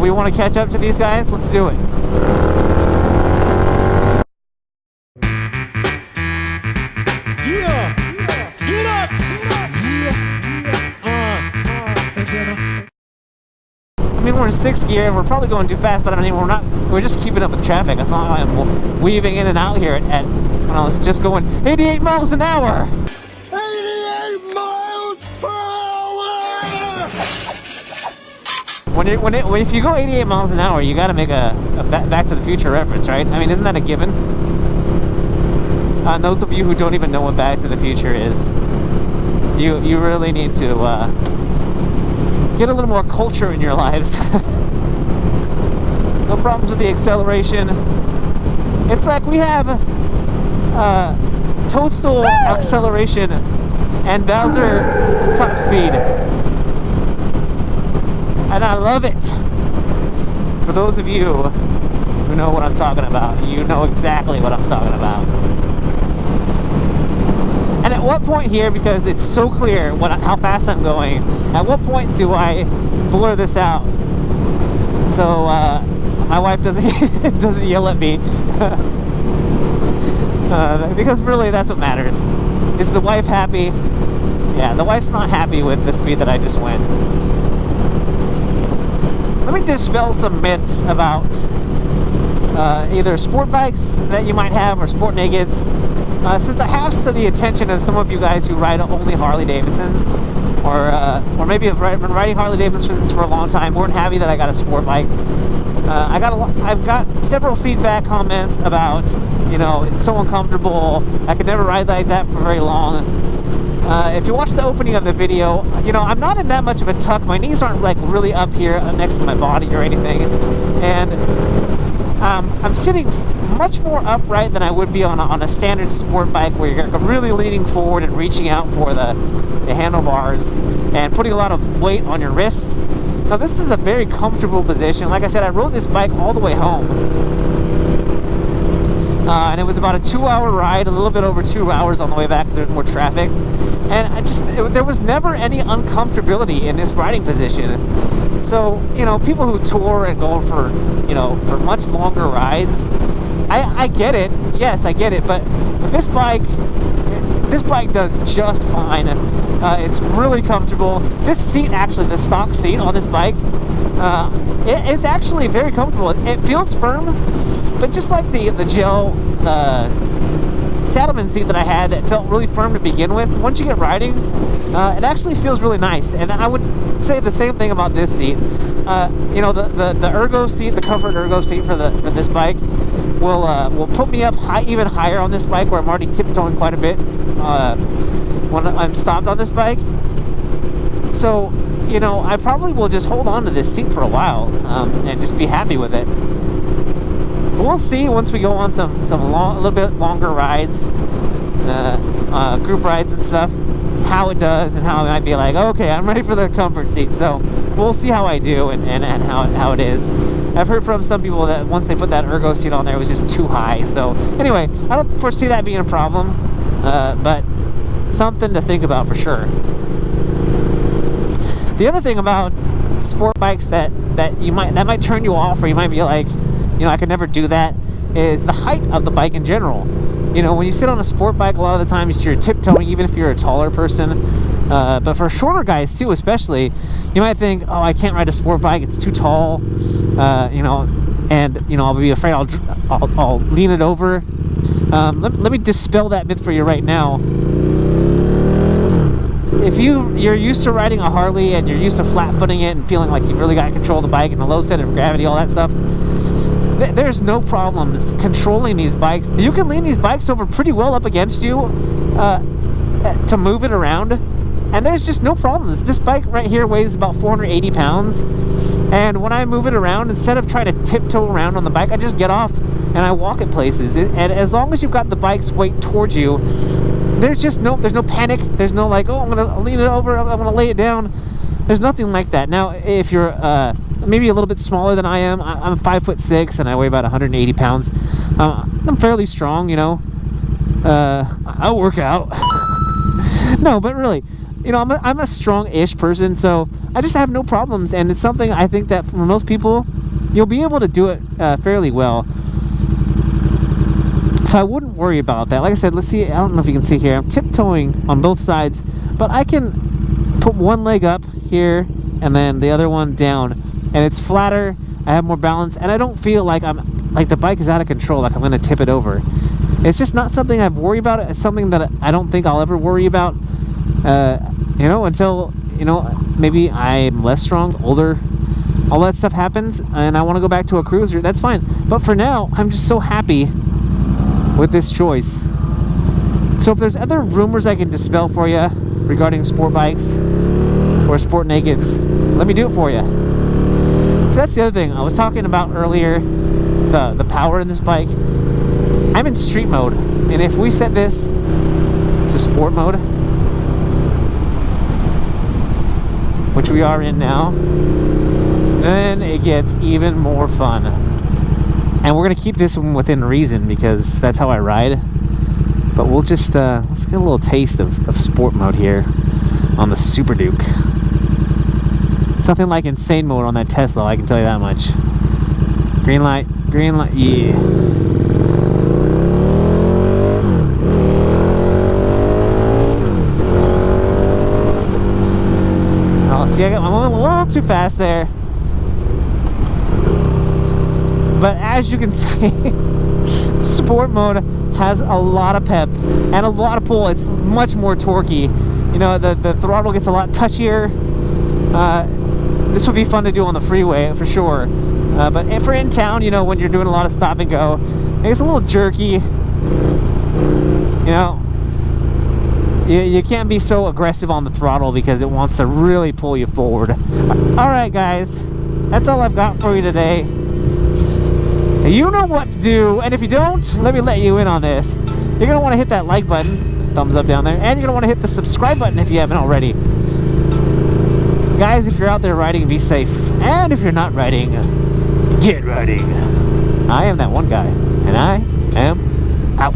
we want to catch up to these guys? Let's do it. Yeah! Get up! I mean, we're in 6th gear and we're probably going too fast, but I mean, we're just keeping up with traffic. That's not why I'm weaving in and out here at when I was just going 88 miles an hour. 88 miles per hour! If you go 88 miles an hour, you got to make a Back to the Future reference, right? I mean, isn't that a given? Those of you who don't even know what Back to the Future is, you really need to get a little more culture in your lives. No problems with the acceleration. It's like we have Toadstool acceleration and Bowser top speed. And I love it. For those of you who know what I'm talking about, you know exactly what I'm talking about. And at what point here, because it's so clear how fast I'm going, at what point do I blur this out so my wife doesn't yell at me? Because really that's what matters. Is the wife happy? Yeah, the wife's not happy with the speed that I just went. Let me dispel some myths about either sport bikes that you might have or sport nakeds. Since I have the attention of some of you guys who ride only Harley Davidsons, or maybe have been riding Harley Davidsons for a long time, weren't happy that I got a sport bike. I've got several feedback comments about, you know, it's so uncomfortable. I could never ride like that for very long. If you watch the opening of the video, you know, I'm not in that much of a tuck. My knees aren't like really up here next to my body or anything, and I'm sitting much more upright than I would be on a standard sport bike, where you're really leaning forward and reaching out for the handlebars and putting a lot of weight on your wrists. Now this is a very comfortable position. Like I said, I rode this bike all the way home, and it was about a 2-hour ride, a little bit over 2 hours on the way back because there's more traffic. And there was never any uncomfortability in this riding position. So, you know, people who tour and go for, you know, for much longer rides, I get it. Yes, I get it. But this bike does just fine. It's really comfortable. This seat, actually, the stock seat on this bike, it's actually very comfortable. It feels firm, but just like the gel Saddleman seat that I had, that felt really firm to begin with, once you get riding, it actually feels really nice. And I would say the same thing about this seat. You know, the ergo seat, the comfort ergo seat for this bike will put me up even higher on this bike, where I'm already tiptoeing quite a bit when I'm stopped on this bike. So, you know, I probably will just hold on to this seat for a while and just be happy with it. But we'll see once we go on a little bit longer rides, group rides and stuff, how it does, and how I might be like, okay, I'm ready for the comfort seat. So we'll see how I do and how it is. I've heard from some people that once they put that ergo seat on there, it was just too high. So anyway, I don't foresee that being a problem, but something to think about for sure. The other thing about sport bikes that might turn you off, or you might be like, you know, I could never do that, is the height of the bike in general. You know, when you sit on a sport bike, a lot of the times you're tiptoeing, even if you're a taller person. But for shorter guys too, especially, you might think, oh, I can't ride a sport bike, it's too tall. You know, and you know, I'll be afraid I'll lean it over. Let me dispel that myth for you right now. If you're used to riding a Harley and you're used to flat footing it and feeling like you've really got control of the bike and the low center of gravity, all that stuff, there's no problems controlling these bikes. You can lean these bikes over pretty well up against you to move it around, and there's just no problems. This bike right here weighs about 480 pounds, and when I move it around, instead of trying to tiptoe around on the bike, I just get off and I walk at places. And as long as you've got the bike's weight towards you, there's no panic. There's no like, oh, I'm gonna lean it over, I'm gonna lay it down. There's nothing like that. Now, if you're maybe a little bit smaller than I am, I'm 5'6" and I weigh about 180 pounds. I'm fairly strong, you know. I'll work out. No, but really, you know, I'm a strong-ish person, so I just have no problems, and it's something I think that for most people, you'll be able to do it fairly well. So I wouldn't worry about that. Like I said, let's see. I don't know if you can see here. I'm tiptoeing on both sides, but I can put one leg up here and then the other one down, and it's flatter. I have more balance, and I don't feel like the bike is out of control, like I'm going to tip it over. It's just not something I've worried about. It's something that I don't think I'll ever worry about, you know, until, you know, maybe I'm less strong, older, all that stuff happens, and I want to go back to a cruiser. That's fine. But for now, I'm just so happy with this choice. So if there's other rumors I can dispel for you regarding sport bikes or sport nakeds, let me do it for you. So that's the other thing I was talking about earlier, the power in this bike. I'm in street mode, and if we set this to sport mode, which we are in now, then it gets even more fun. And we're gonna keep this one within reason because that's how I ride. But we'll just let's get a little taste of sport mode here on the Super Duke. Something like insane mode on that Tesla, I can tell you that much. Green light, yeah. Oh, see, I'm a little too fast there. But as you can see, sport mode has a lot of pep and a lot of pull. It's much more torquey. You know, the throttle gets a lot touchier. This would be fun to do on the freeway for sure. But if we're in town, you know, when you're doing a lot of stop and go, it's a little jerky. You know, you can't be so aggressive on the throttle because it wants to really pull you forward. All right, guys, that's all I've got for you today. You know what to do, and if you don't, let me let you in on this. You're going to want to hit that like button, thumbs up down there, and you're going to want to hit the subscribe button if you haven't already. Guys, if you're out there riding, be safe. And if you're not riding, get riding. I am that one guy, and I am out.